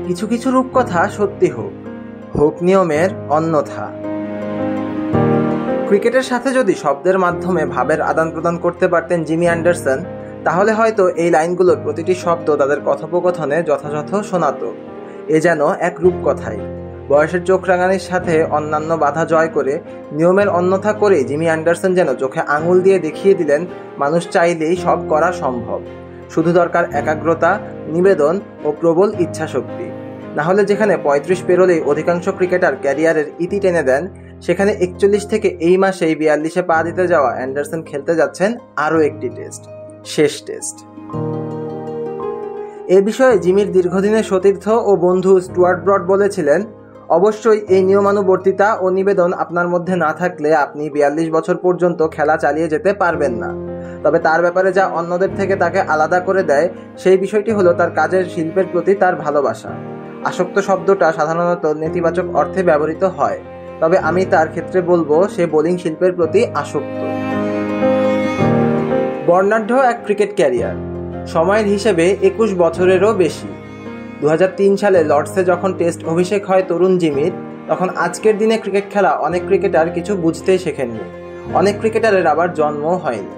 কিছু কিছু রূপকথা সত্যি হোক, হোক নিয়মের অন্যথা। ক্রিকেটের সাথে যদি শব্দের মাধ্যমে ভাবের আদান প্রদান করতে পারতেন জিমি অ্যান্ডারসন, তাহলে হয়তো এই লাইনগুলোর প্রতিটি শব্দ তাদের কথোপকথনে যথাযথ শোনাতো। এ যেন এক রূপকথাই। বয়সের চোখ রাঙানির সাথে অন্যান্য বাধা জয় করে নিয়মের অন্যথা করে জিমি অ্যান্ডারসন যেন চোখে আঙুল দিয়ে দেখিয়ে দিলেন মানুষ চাইলেই সব করা সম্ভব। শুধু দরকার একাগ্রতা, নিবেদন ও প্রবল ইচ্ছাশক্তি। নাহলে যেখানে 35 পেরোলেই অধিকাংশ ক্রিকেটার ক্যারিয়ারের ইতি টেনে দেন, সেখানে 41 থেকে এই মাসেই 42-এ পা দিতে যাওয়া অ্যান্ডারসন খেলতে যাচ্ছেন আরও একটি টেস্ট, শেষ টেস্ট। এ বিষয়ে জিমির দীর্ঘদিনের সতীর্থ ও বন্ধু স্টুয়ার্ট ব্রড বলেছিলেন, অবশ্যই এই নিয়মানুবর্তিতা ও নিবেদন আপনার মধ্যে না থাকলে আপনি 42 বছর পর্যন্ত খেলা চালিয়ে যেতে পারবেন না। তবে তার ব্যাপারে যা অন্যদের থেকে তাকে আলাদা করে দেয়, সেই বিষয়টি হলো তার কাজের শিল্পের প্রতি তার ভালোবাসা। আসক্ত শব্দটা সাধারণত নেতিবাচক অর্থে ব্যবহৃত হয়, তবে আমি তার ক্ষেত্রে বলবো সে বোলিং শিল্পের প্রতি আসক্ত। বর্ণাঢ্য এক ক্রিকেট ক্যারিয়ার, সময়ের হিসেবে 21 বছরেরও বেশি। 2003 সালে লর্ডসে যখন টেস্ট অভিষেক হয় তরুণ জিমির, তখন আজকের দিনে ক্রিকেট খেলা অনেক ক্রিকেটার কিছু বুঝতেই শেখেননি, অনেক ক্রিকেটারের আবার জন্মও হয়নি।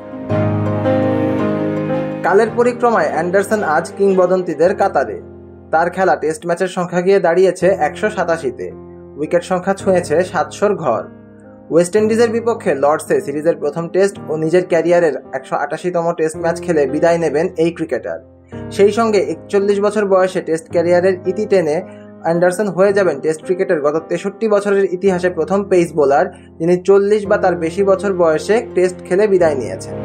কালের পরিক্রমায় অ্যান্ডারসন আজ কিংবদন্তিদের কাতারে। তার খেলা টেস্ট ম্যাচের সংখ্যা গিয়ে দাঁড়িয়েছে 187-তে, উইকেট সংখ্যা ছুঁয়েছে 700-র ঘর। ওয়েস্ট ইন্ডিজের বিপক্ষে লর্ডসে সিরিজের প্রথম টেস্ট ও নিজের ক্যারিয়ারের 188তম টেস্ট ম্যাচ খেলে বিদায় নেবেন এই ক্রিকেটার। সেই সঙ্গে 41 বছর বয়সে টেস্ট ক্যারিয়ারের ইতি টেনে অ্যান্ডারসন হয়ে যাবেন টেস্ট ক্রিকেটের গত 63 বছরের ইতিহাসে প্রথম পেস বোলার, যিনি 40 বা তার বেশি বছর বয়সে টেস্ট খেলে বিদায় নিয়েছেন।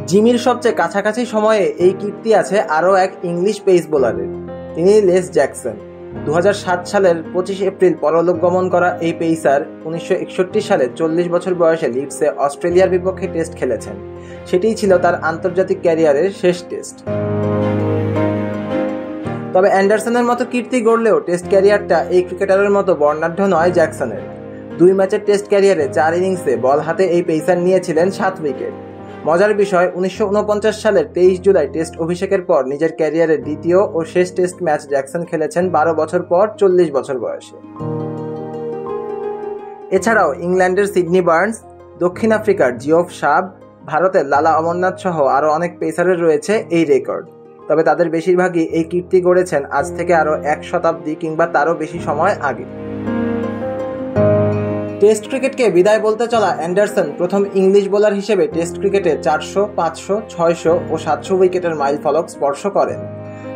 জিমির সবচেয়ে কাছাকাছি সময়ে এই কীর্তি আছে আরও এক ইংলিশ পেস বোলারের, তিনি লেস জ্যাকসন। 2007 সালের 25 এপ্রিল পরলোক গমন করা এই পেসার 1961 সালে 40 বছর বয়সে লিডসে অস্ট্রেলিয়ার বিপক্ষে টেস্ট খেলেছেন। সেটিই ছিল তার আন্তর্জাতিক ক্যারিয়ারের শেষ টেস্ট। তবে অ্যান্ডারসনের মতো কীর্তি গড়লেও টেস্ট ক্যারিয়ারটা এই ক্রিকেটারের মতো বর্ণাঢ্য নয় জ্যাকসনের। 2 ম্যাচের টেস্ট ক্যারিয়ারে 4 ইনিংসে বল হাতে এই পেসার নিয়েছিলেন 7 উইকেট। মজার বিষয়, 1949 সালের 23 জুলাই টেস্ট অভিষেকের পর নিজের ক্যারিয়ারের দ্বিতীয় ও শেষ টেস্ট ম্যাচ জ্যাকসন খেলেছেন 12 বছর পর 40 বছর বয়সে। এছাড়াও ইংল্যান্ডের সিডনি বার্নস, দক্ষিণ আফ্রিকার জিওফ শাব, ভারতের লালা অমরনাথ সহ আরও অনেক পেসারের রয়েছে এই রেকর্ড। তবে তাদের বেশিরভাগই এই কীর্তি গড়েছেন আজ থেকে আরও 1 শতাব্দী কিংবা তারও বেশি সময় আগে। টেস্ট ক্রিকেটকে বিদায় বলতে চলা অ্যান্ডারসন প্রথম ইংলিশ বোলার হিসেবে টেস্ট ক্রিকেটে 400, 500, 600 ও 700 উইকেটের মাইল ফলক স্পর্শ করেন।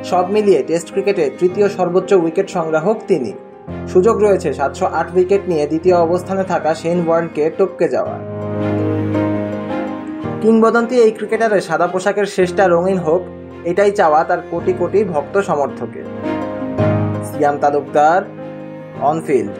সব মিলিয়ে টেস্ট ক্রিকেটে তৃতীয় সর্বোচ্চ উইকেট সংগ্রাহক তিনি। সুযোগ রয়েছে 708 উইকেট নিয়ে দ্বিতীয় অবস্থানে থাকা শেন ওয়ার্নকে টপকে যাওয়ার। কিংবদন্তি এই ক্রিকেটারের সাদা পোশাকের শেষটা রঙিন হোক, এটাই চাওয়া তার কোটি কোটি ভক্ত সমর্থকের। সিয়াম তালুকদার, অন ফিল্ড।